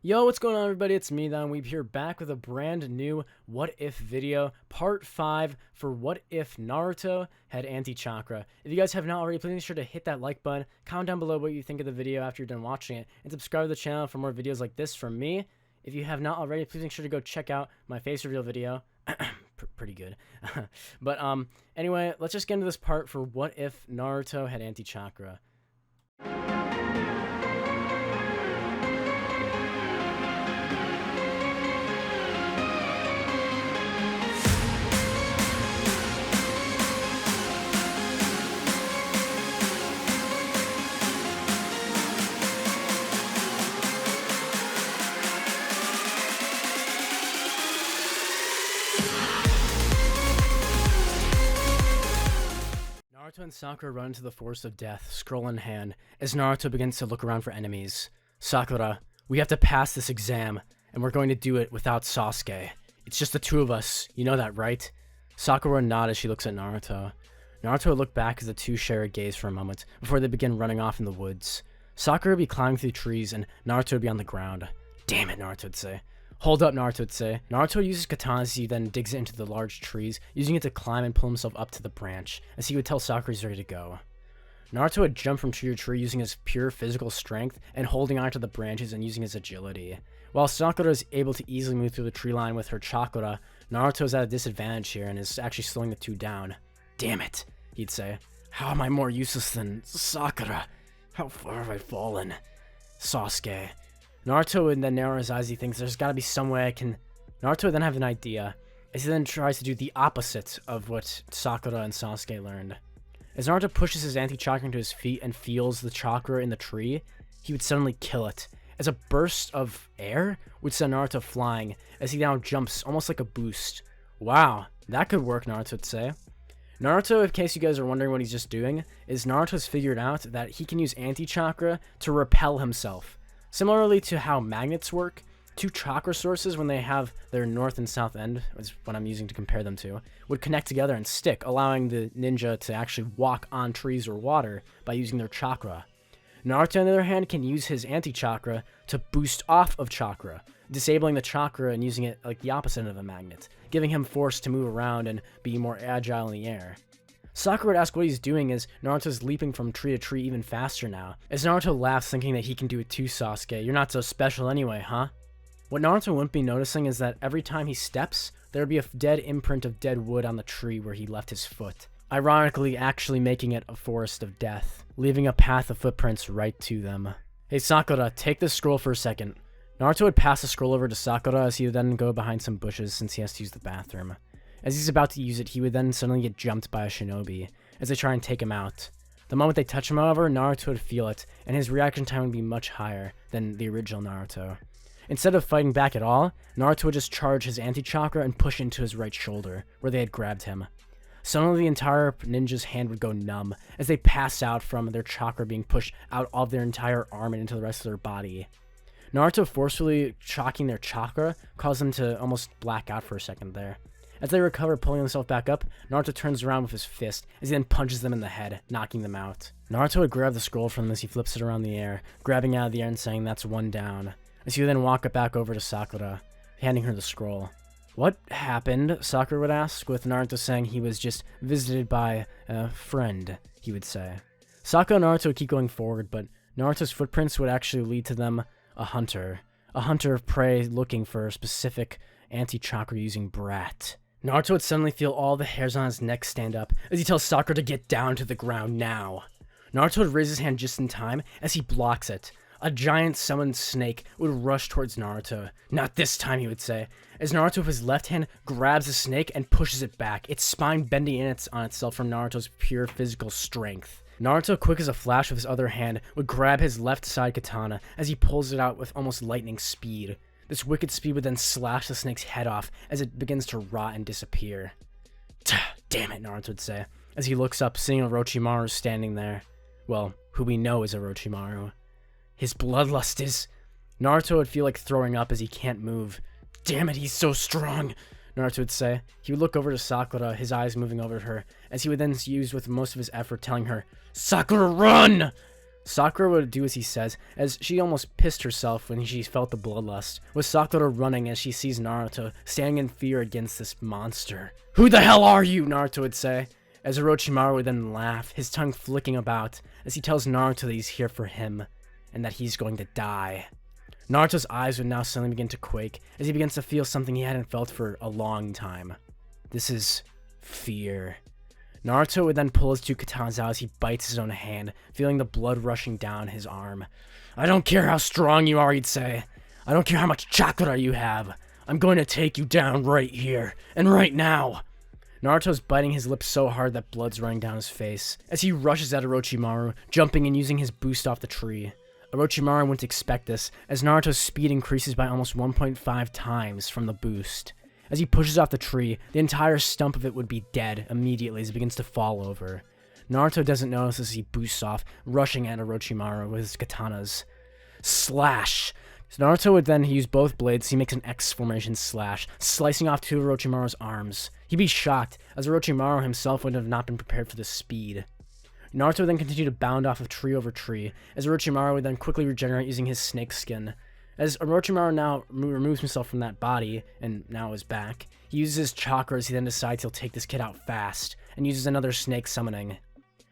Yo, what's going on, everybody? It's me, Don Weeb, here back with a brand new What If video, part 5 for What If Naruto had Anti-Chakra. If you guys have not already, please make sure to hit that like button, comment down below what you think of the video after you're done watching it, and subscribe to the channel for more videos like this from me. If you have not already, please make sure to go check out my face reveal video. Pretty good. But anyway, let's just get into this part for What If Naruto had Anti-Chakra. Naruto and Sakura run into the forest of death, scroll in hand, as Naruto begins to look around for enemies. Sakura, we have to pass this exam, and we're going to do it without Sasuke. It's just the two of us, you know that, right? Sakura nods as she looks at Naruto. Naruto would look back as the two share a gaze for a moment, before they begin running off in the woods. Sakura would be climbing through trees, and Naruto would be on the ground. Damn it, Naruto would say. Hold up, Naruto would say. Naruto uses katana as he then digs it into the large trees, using it to climb and pull himself up to the branch, as he would tell Sakura he's ready to go. Naruto would jump from tree to tree using his pure physical strength and holding onto the branches and using his agility. While Sakura is able to easily move through the tree line with her chakra, Naruto is at a disadvantage here and is actually slowing the two down. Damn it, he'd say. How am I more useless than Sakura? How far have I fallen? Sasuke. Naruto would then narrow his eyes. He thinks there's gotta be some way I can... Naruto would then have an idea, as he then tries to do the opposite of what Sakura and Sasuke learned. As Naruto pushes his anti-chakra into his feet and feels the chakra in the tree, he would suddenly kill it, as a burst of air would send Naruto flying, as he now jumps almost like a boost. Wow, that could work, Naruto would say. Naruto, in case you guys are wondering what he's just doing, is Naruto's figured out that he can use anti-chakra to repel himself. Similarly to how magnets work, two chakra sources, when they have their north and south end, is what I'm using to compare them to, would connect together and stick, allowing the ninja to actually walk on trees or water by using their chakra. Naruto, on the other hand, can use his anti-chakra to boost off of chakra, disabling the chakra and using it like the opposite of a magnet, giving him force to move around and be more agile in the air. Sakura would ask what he's doing as Naruto's leaping from tree to tree even faster now, as Naruto laughs thinking that he can do it too, Sasuke. You're not so special anyway, huh? What Naruto wouldn't be noticing is that every time he steps, there would be a dead imprint of dead wood on the tree where he left his foot, ironically actually making it a forest of death, leaving a path of footprints right to them. Hey Sakura, take this scroll for a second. Naruto would pass the scroll over to Sakura as he would then go behind some bushes since he has to use the bathroom. As he's about to use it, he would then suddenly get jumped by a shinobi, as they try and take him out. The moment they touch him, however, Naruto would feel it, and his reaction time would be much higher than the original Naruto. Instead of fighting back at all, Naruto would just charge his anti-chakra and push into his right shoulder, where they had grabbed him. Suddenly the entire ninja's hand would go numb, as they pass out from their chakra being pushed out of their entire arm and into the rest of their body. Naruto forcefully shocking their chakra caused them to almost black out for a second there. As they recover, pulling himself back up, Naruto turns around with his fist, as he then punches them in the head, knocking them out. Naruto would grab the scroll from them as he flips it around the air, grabbing out of the air and saying that's one down, as he would then walk it back over to Sakura, handing her the scroll. What happened? Sakura would ask, with Naruto saying he was just visited by a friend, he would say. Sakura and Naruto would keep going forward, but Naruto's footprints would actually lead to them a hunter of prey looking for a specific anti-chakra using brat. Naruto would suddenly feel all the hairs on his neck stand up as he tells Sakura to get down to the ground now. Naruto would raise his hand just in time as he blocks it. A giant summoned snake would rush towards Naruto. Not this time, he would say, as Naruto with his left hand grabs the snake and pushes it back, its spine bending in on itself from Naruto's pure physical strength. Naruto, quick as a flash with his other hand, would grab his left side katana as he pulls it out with almost lightning speed. This wicked speed would then slash the snake's head off as it begins to rot and disappear. Damn it, Naruto would say, as he looks up, seeing Orochimaru standing there. Well, who we know is Orochimaru. His bloodlust is... Naruto would feel like throwing up as he can't move. Damn it, he's so strong, Naruto would say. He would look over to Sakura, his eyes moving over to her, as he would then use with most of his effort telling her, Sakura, run! Sakura would do as he says, as she almost pissed herself when she felt the bloodlust, with Sakura running as she sees Naruto standing in fear against this monster. "Who the hell are you?" Naruto would say, as Orochimaru would then laugh, his tongue flicking about, as he tells Naruto that he's here for him, and that he's going to die. Naruto's eyes would now suddenly begin to quake, as he begins to feel something he hadn't felt for a long time. This is fear. Naruto would then pull his two katanas out as he bites his own hand, feeling the blood rushing down his arm. "I don't care how strong you are," he'd say. "I don't care how much chakra you have. I'm going to take you down right here, and right now." Naruto's biting his lips so hard that blood's running down his face, as he rushes at Orochimaru, jumping and using his boost off the tree. Orochimaru wouldn't expect this, as Naruto's speed increases by almost 1.5 times from the boost. As he pushes off the tree, the entire stump of it would be dead immediately as it begins to fall over. Naruto doesn't notice as he boosts off, rushing at Orochimaru with his katanas. Slash! So Naruto would then use both blades, he makes an X formation slash, slicing off two of Orochimaru's arms. He'd be shocked, as Orochimaru himself would have not been prepared for this speed. Naruto would then continue to bound off of tree over tree, as Orochimaru would then quickly regenerate using his snake skin. As Orochimaru now removes himself from that body, and now is back, he uses his chakra as he then decides he'll take this kid out fast, and uses another snake summoning.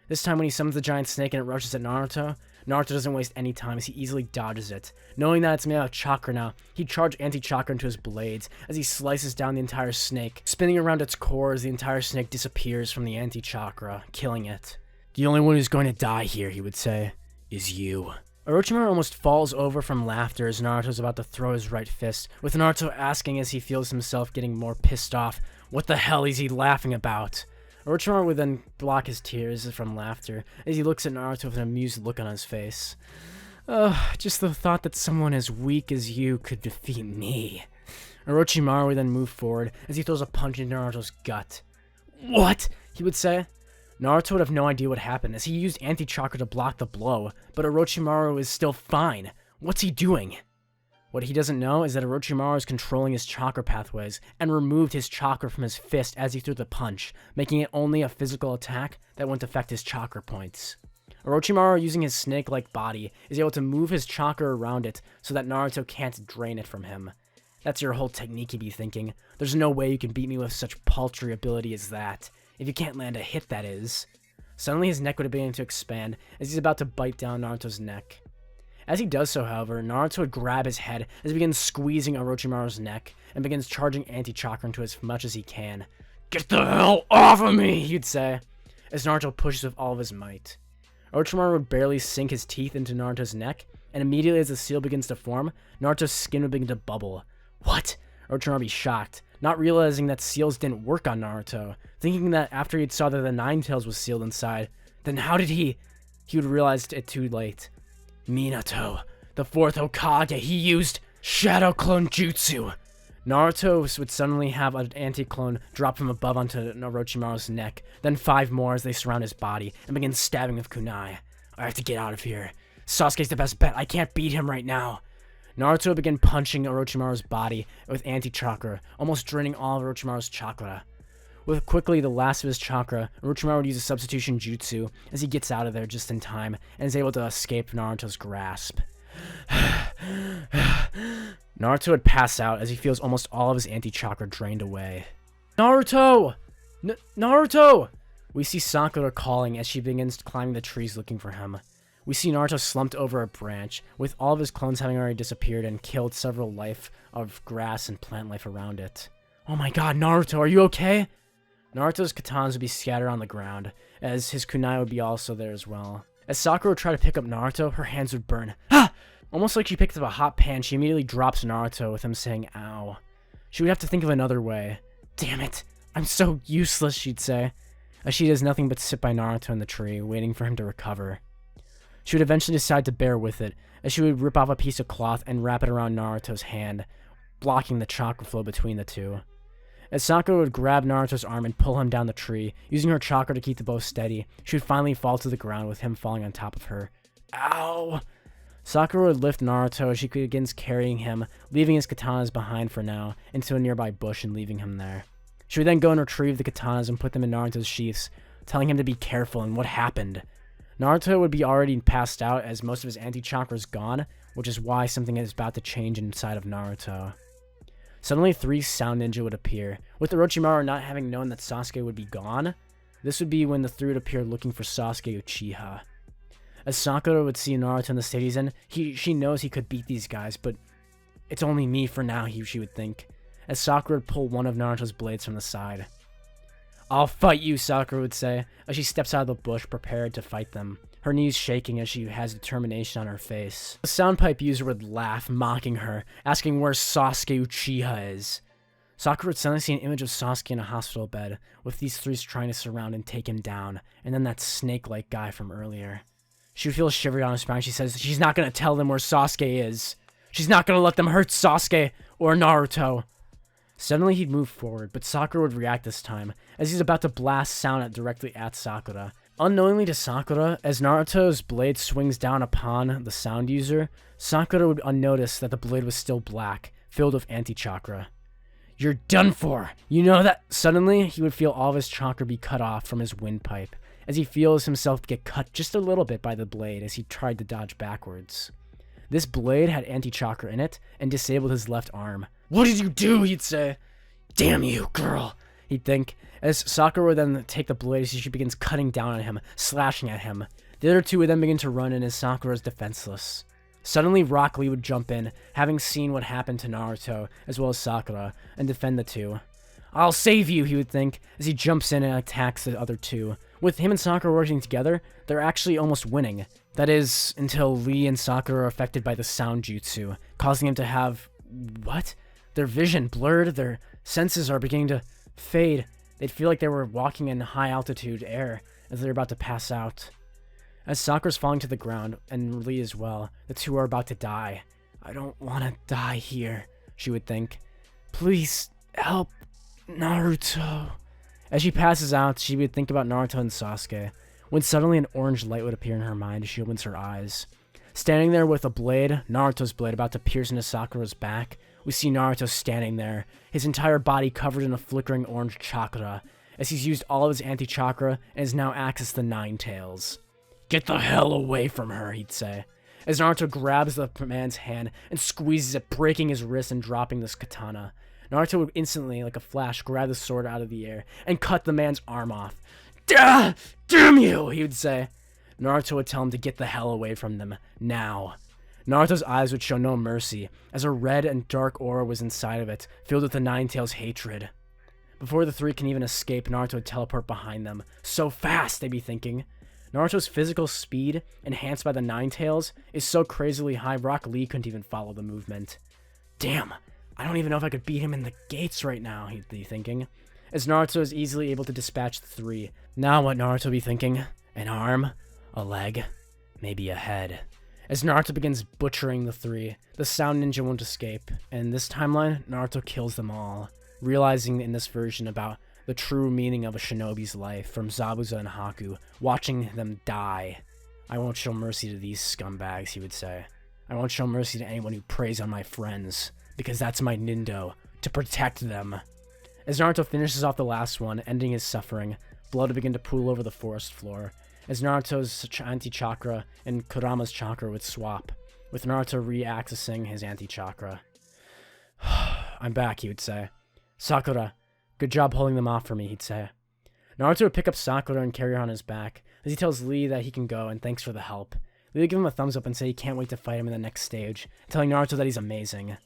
This time when he summons the giant snake and it rushes at Naruto, Naruto doesn't waste any time as he easily dodges it. Knowing that it's made out of chakra now, he'd charge Anti-Chakra into his blades as he slices down the entire snake, spinning around its core as the entire snake disappears from the Anti-Chakra, killing it. "The only one who's going to die here," he would say, "is you." Orochimaru almost falls over from laughter as Naruto's about to throw his right fist, with Naruto asking as he feels himself getting more pissed off, what the hell is he laughing about? Orochimaru would then block his tears from laughter as he looks at Naruto with an amused look on his face. Just the thought that someone as weak as you could defeat me." Orochimaru would then move forward as he throws a punch into Naruto's gut. "What?" he would say. Naruto would have no idea what happened as he used Anti-Chakra to block the blow, but Orochimaru is still fine. What's he doing? What he doesn't know is that Orochimaru is controlling his chakra pathways and removed his chakra from his fist as he threw the punch, making it only a physical attack that wouldn't affect his chakra points. Orochimaru, using his snake-like body, is able to move his chakra around it so that Naruto can't drain it from him. That's your whole technique, you'd be thinking. There's no way you can beat me with such paltry ability as that. If you can't land a hit, that is. Suddenly his neck would begin to expand as he's about to bite down Naruto's neck. As he does so, however, Naruto would grab his head as he begins squeezing Orochimaru's neck and begins charging Anti-Chakra into as much as he can. "Get the hell off of me!" he'd say, as Naruto pushes with all of his might. Orochimaru would barely sink his teeth into Naruto's neck, and immediately as the seal begins to form, Naruto's skin would begin to bubble. "What?" Orochimaru would be shocked, not realizing that seals didn't work on Naruto, thinking that after he'd saw that the Nine Tails was sealed inside, then how did he would realize it too late. Minato, the fourth Hokage, he used Shadow Clone Jutsu. Naruto would suddenly have an anti-clone drop from above onto Orochimaru's neck, then 5 more as they surround his body and begin stabbing with kunai. "I have to get out of here. Sasuke's the best bet. I can't beat him right now." Naruto began punching Orochimaru's body with Anti-Chakra, almost draining all of Orochimaru's chakra. With quickly the last of his chakra, Orochimaru would use a substitution jutsu as he gets out of there just in time and is able to escape Naruto's grasp. Naruto would pass out as he feels almost all of his Anti-Chakra drained away. "Naruto! Naruto!" We see Sakura calling as she begins climbing the trees looking for him. We see Naruto slumped over a branch, with all of his clones having already disappeared and killed several life of grass and plant life around it. "Oh my god, Naruto, are you okay?" Naruto's katanas would be scattered on the ground, as his kunai would be also there as well. As Sakura would try to pick up Naruto, her hands would burn. "Ah!" Almost like she picked up a hot pan, she immediately drops Naruto with him saying, "Ow." She would have to think of another way. "Damn it, I'm so useless," she'd say, as she does nothing but sit by Naruto in the tree, waiting for him to recover. She would eventually decide to bear with it, as she would rip off a piece of cloth and wrap it around Naruto's hand, blocking the chakra flow between the two. As Sakura would grab Naruto's arm and pull him down the tree, using her chakra to keep the bow steady, she would finally fall to the ground with him falling on top of her. "Ow!" Sakura would lift Naruto as she begins carrying him, leaving his katanas behind for now, into a nearby bush and leaving him there. She would then go and retrieve the katanas and put them in Naruto's sheaths, telling him to be careful and what happened. Naruto would be already passed out as most of his anti-chakra is gone, which is why something is about to change inside of Naruto. Suddenly, 3 sound ninja would appear. With Orochimaru not having known that Sasuke would be gone, this would be when the 3 would appear looking for Sasuke Uchiha. As Sakura would see Naruto in the state he's in, she knows he could beat these guys, but it's only me for now, she would think, as Sakura would pull one of Naruto's blades from the side. "I'll fight you," Sakura would say, as she steps out of the bush prepared to fight them, her knees shaking as she has determination on her face. The sound pipe user would laugh, mocking her, asking where Sasuke Uchiha is. Sakura would suddenly see an image of Sasuke in a hospital bed, with these 3 trying to surround and take him down, and then that snake-like guy from earlier. She would feel a shiver down her spine. She says she's not going to tell them where Sasuke is. She's not going to let them hurt Sasuke or Naruto. Suddenly he'd move forward, but Sakura would react this time, as he's about to blast sound directly at Sakura. Unknowingly to Sakura, as Naruto's blade swings down upon the sound user, Sakura would unnotice that the blade was still black, filled with anti-chakra. "You're done for! You know that?" Suddenly, he would feel all of his chakra be cut off from his windpipe, as he feels himself get cut just a little bit by the blade as he tried to dodge backwards. This blade had anti-chakra in it, and disabled his left arm. "What did you do?" he'd say. "Damn you, girl," he'd think, as Sakura would then take the blade as she begins cutting down on him, slashing at him. The other 2 would then begin to run in as Sakura is defenseless. Suddenly, Rock Lee would jump in, having seen what happened to Naruto, as well as Sakura, and defend the 2. "I'll save you," he would think, as he jumps in and attacks the other 2. With him and Sakura working together, they're actually almost winning. That is, until Lee and Sakura are affected by the sound jutsu, causing them to have... what? Their vision blurred, their senses are beginning to fade. They'd feel like they were walking in high-altitude air, as they're about to pass out. As Sakura's falling to the ground, and Lee as well, the 2 are about to die. "I don't want to die here," she would think. "Please, help Naruto." As she passes out, she would think about Naruto and Sasuke, when suddenly an orange light would appear in her mind as she opens her eyes. Standing there with a blade, Naruto's blade, about to pierce into Sakura's back, we see Naruto standing there, his entire body covered in a flickering orange chakra, as he's used all of his anti-chakra and is now accessed the 9 tails. "Get the hell away from her," he'd say, as Naruto grabs the man's hand and squeezes it, breaking his wrist and dropping this katana. Naruto would instantly, like a flash, grab the sword out of the air and cut the man's arm off. "Damn you," he would say. Naruto would tell him to get the hell away from them, now. Naruto's eyes would show no mercy, as a red and dark aura was inside of it, filled with the 9 tails' hatred. Before the 3 can even escape, Naruto would teleport behind them. So fast, they'd be thinking. Naruto's physical speed, enhanced by the 9 tails, is so crazily high Rock Lee couldn't even follow the movement. "Damn, I don't even know if I could beat him in the gates right now," he'd be thinking, as Naruto is easily able to dispatch the 3. Now what Naruto would be thinking? An arm? A leg? Maybe a head. As Naruto begins butchering the 3, the sound ninja won't escape, and in this timeline, Naruto kills them all, realizing in this version about the true meaning of a shinobi's life from Zabuza and Haku, watching them die. "I won't show mercy to these scumbags," he would say. "I won't show mercy to anyone who preys on my friends, because that's my nindo, to protect them." As Naruto finishes off the last one, ending his suffering, blood would begin to pool over the forest floor, as Naruto's anti-chakra and Kurama's chakra would swap, with Naruto re-accessing his anti-chakra. "I'm back," he would say. "Sakura, good job holding them off for me," he'd say. Naruto would pick up Sakura and carry her on his back, as he tells Lee that he can go and thanks for the help. Lee would give him a thumbs up and say he can't wait to fight him in the next stage, telling Naruto that he's amazing.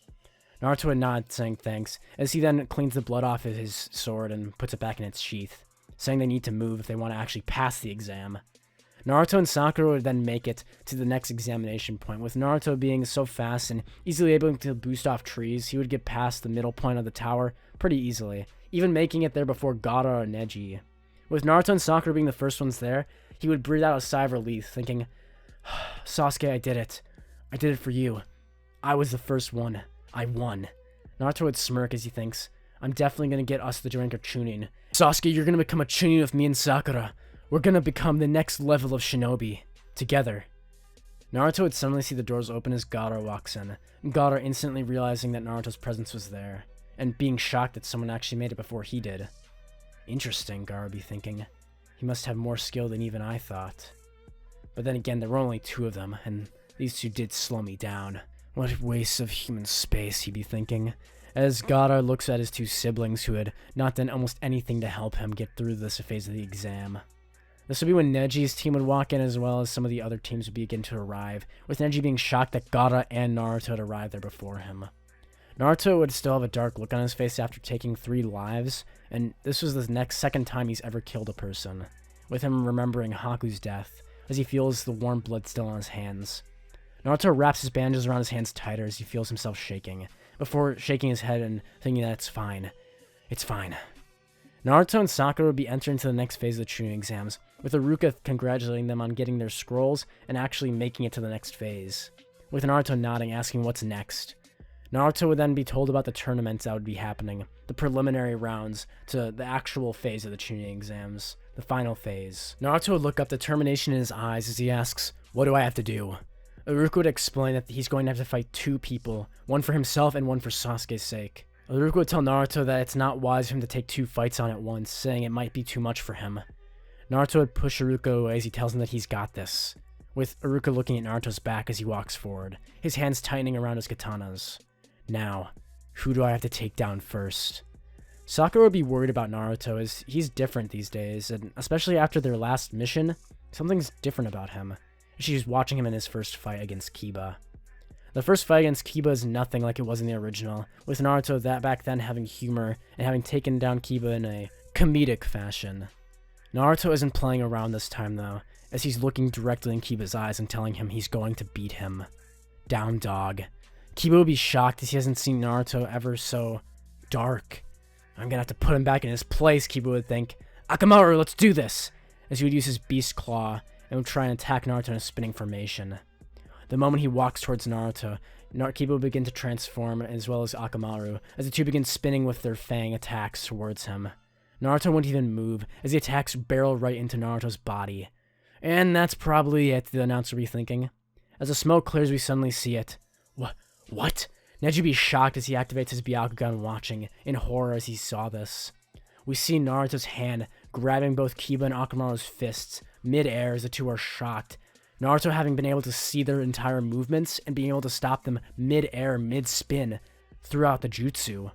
Naruto would nod, saying thanks, as he then cleans the blood off of his sword and puts it back in its sheath, saying they need to move if they want to actually pass the exam. Naruto and Sakura would then make it to the next examination point, with Naruto being so fast and easily able to boost off trees, he would get past the middle point of the tower pretty easily, even making it there before Gaara or Neji. With Naruto and Sakura being the first ones there, he would breathe out a sigh of relief, thinking, "Sasuke, I did it. I did it for you. I was the first one. I won." Naruto would smirk as he thinks, "I'm definitely going to get us the drink of Chunin. Sasuke, you're going to become a Chunin with me and Sakura. We're going to become the next level of shinobi. Together." Naruto would suddenly see the doors open as Gaara walks in, and Gaara instantly realizing that Naruto's presence was there, and being shocked that someone actually made it before he did. Interesting, Gaara would be thinking. He must have more skill than even I thought. But then again, there were only 2 of them, and these 2 did slow me down. What waste of human space, he'd be thinking, as Gaara looks at his 2 siblings who had not done almost anything to help him get through this phase of the exam. This would be when Neji's team would walk in, as well as some of the other teams would begin to arrive, with Neji being shocked that Gaara and Naruto had arrived there before him. Naruto would still have a dark look on his face after taking 3 lives, and this was the second time he's ever killed a person, with him remembering Haku's death, as he feels the warm blood still on his hands. Naruto wraps his bandages around his hands tighter as he feels himself shaking, before shaking his head and thinking that it's fine. It's fine. Naruto and Sakura would be entering into the next phase of the Chunin exams, with Iruka congratulating them on getting their scrolls and actually making it to the next phase, with Naruto nodding, asking what's next. Naruto would then be told about the tournaments that would be happening, the preliminary rounds to the actual phase of the Chunin exams, the final phase. Naruto would look up, determination in his eyes as he asks, "What do I have to do?" Iruka would explain that he's going to have to fight 2 people, one for himself and one for Sasuke's sake. Iruka would tell Naruto that it's not wise for him to take 2 fights on at once, saying it might be too much for him. Naruto would push Iruka away as he tells him that he's got this, with Iruka looking at Naruto's back as he walks forward, his hands tightening around his katanas. Now, who do I have to take down first? Sakura would be worried about Naruto as he's different these days, and especially after their last mission, something's different about him. She's watching him in his first fight against Kiba. The first fight against Kiba is nothing like it was in the original, with Naruto that back then having humor and having taken down Kiba in a comedic fashion. Naruto isn't playing around this time though, as he's looking directly in Kiba's eyes and telling him he's going to beat him. Down dog. Kiba would be shocked as he hasn't seen Naruto ever so dark. I'm gonna have to put him back in his place, Kiba would think. Akamaru, let's do this! As he would use his beast claw and would try and attack Naruto in a spinning formation. The moment he walks towards Naruto, Kiba would begin to transform, as well as Akamaru, as the 2 begin spinning with their fang attacks towards him. Naruto wouldn't even move, as the attacks barrel right into Naruto's body. And that's probably it, the announcer would be thinking. As the smoke clears, we suddenly see it. What? Neji would be shocked as he activates his Byakugan, watching in horror as he saw this. We see Naruto's hand grabbing both Kiba and Akamaru's fists, mid-air as the 2 are shocked. Naruto having been able to see their entire movements and being able to stop them mid-air, mid-spin throughout the jutsu.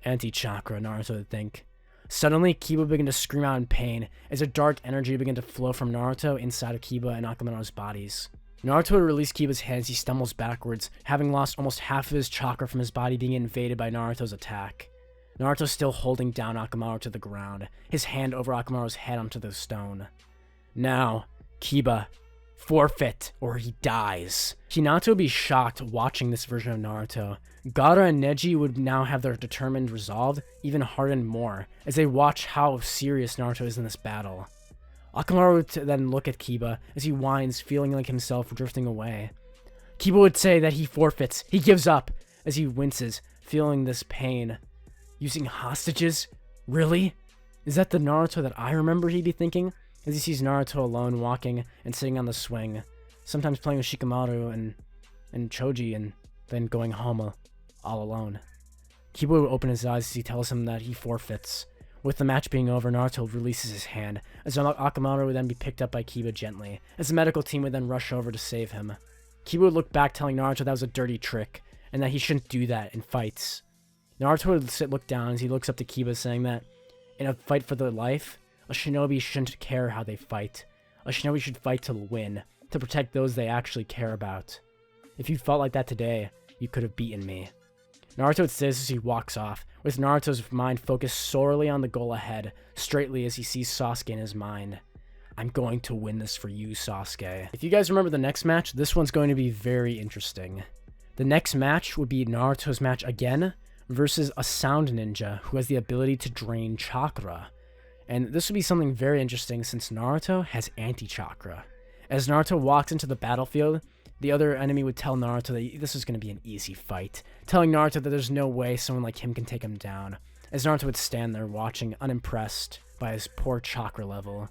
Anti-Chakra, Naruto would think. Suddenly, Kiba began to scream out in pain as a dark energy began to flow from Naruto inside of Kiba and Akamaru's bodies. Naruto would release Kiba's head as he stumbles backwards, having lost almost half of his chakra from his body being invaded by Naruto's attack. Naruto still holding down Akamaru to the ground, his hand over Akamaru's head onto the stone. Now, Kiba, forfeit or he dies. Hinata would be shocked watching this version of Naruto. Gaara and Neji would now have their determined resolve even hardened more as they watch how serious Naruto is in this battle. Akamaru would then look at Kiba as he whines, feeling like himself drifting away. Kiba would say that he forfeits, he gives up, as he winces, feeling this pain. Using hostages? Really? Is that the Naruto that I remember, he'd be thinking, as he sees Naruto alone walking and sitting on the swing, sometimes playing with Shikamaru and Choji, and then going home all alone. Kiba would open his eyes as he tells him that he forfeits. With the match being over, Naruto releases his hand, as Akamaru would then be picked up by Kiba gently, as the medical team would then rush over to save him. Kiba would look back, telling Naruto that was a dirty trick, and that he shouldn't do that in fights. Naruto would look down as he looks up to Kiba, saying that, in a fight for their life, a shinobi shouldn't care how they fight. A shinobi should fight to win, to protect those they actually care about. If you felt like that today, you could have beaten me. Naruto would say this as he walks off, with Naruto's mind focused solely on the goal ahead, straightly as he sees Sasuke in his mind. I'm going to win this for you, Sasuke. If you guys remember the next match, this one's going to be very interesting. The next match would be Naruto's match again, versus a sound ninja who has the ability to drain chakra. And this would be something very interesting since Naruto has Anti-Chakra. As Naruto walks into the battlefield, the other enemy would tell Naruto that this is going to be an easy fight, telling Naruto that there's no way someone like him can take him down, as Naruto would stand there watching, unimpressed by his poor chakra level.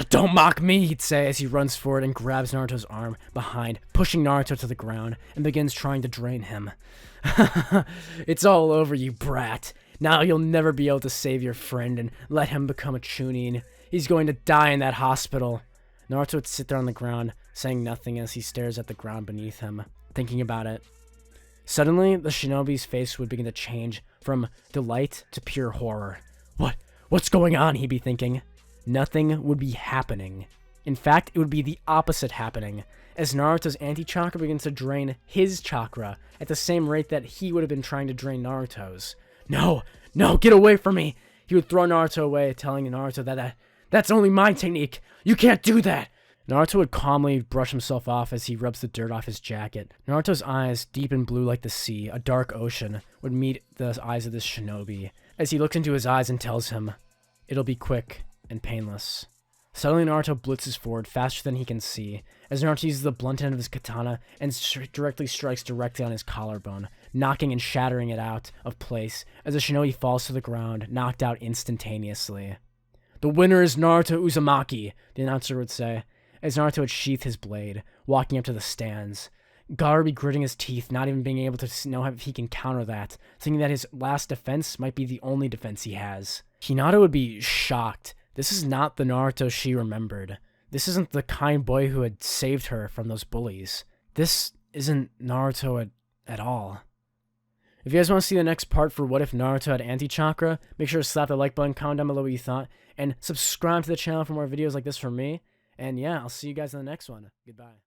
Don't mock me, he'd say as he runs forward and grabs Naruto's arm behind, pushing Naruto to the ground, and begins trying to drain him. It's all over, you brat. Now you'll never be able to save your friend and let him become a Chunin. He's going to die in that hospital. Naruto would sit there on the ground, saying nothing as he stares at the ground beneath him, thinking about it. Suddenly, the shinobi's face would begin to change from delight to pure horror. What's going on, he'd be thinking. Nothing would be happening. In fact, it would be the opposite happening, as Naruto's anti-chakra begins to drain his chakra at the same rate that he would have been trying to drain Naruto's. No, get away from me! He would throw Naruto away, telling Naruto that that's only my technique. You can't do that! Naruto would calmly brush himself off as he rubs the dirt off his jacket. Naruto's eyes, deep and blue like the sea, a dark ocean, would meet the eyes of this shinobi, as he looks into his eyes and tells him, "It'll be quick and painless." Suddenly, Naruto blitzes forward faster than he can see, as Naruto uses the blunt end of his katana and strikes directly on his collarbone, knocking and shattering it out of place as the shinobi falls to the ground, knocked out instantaneously. "The winner is Naruto Uzumaki," the announcer would say, as Naruto would sheath his blade, walking up to the stands. Gaara would be gritting his teeth, not even being able to know if he can counter that, thinking that his last defense might be the only defense he has. Hinata would be shocked. This is not the Naruto she remembered. This isn't the kind boy who had saved her from those bullies. This isn't Naruto at all. If you guys want to see the next part for What If Naruto Had Anti-Chakra, make sure to slap the like button, comment down below what you thought, and subscribe to the channel for more videos like this from me. And yeah, I'll see you guys in the next one. Goodbye.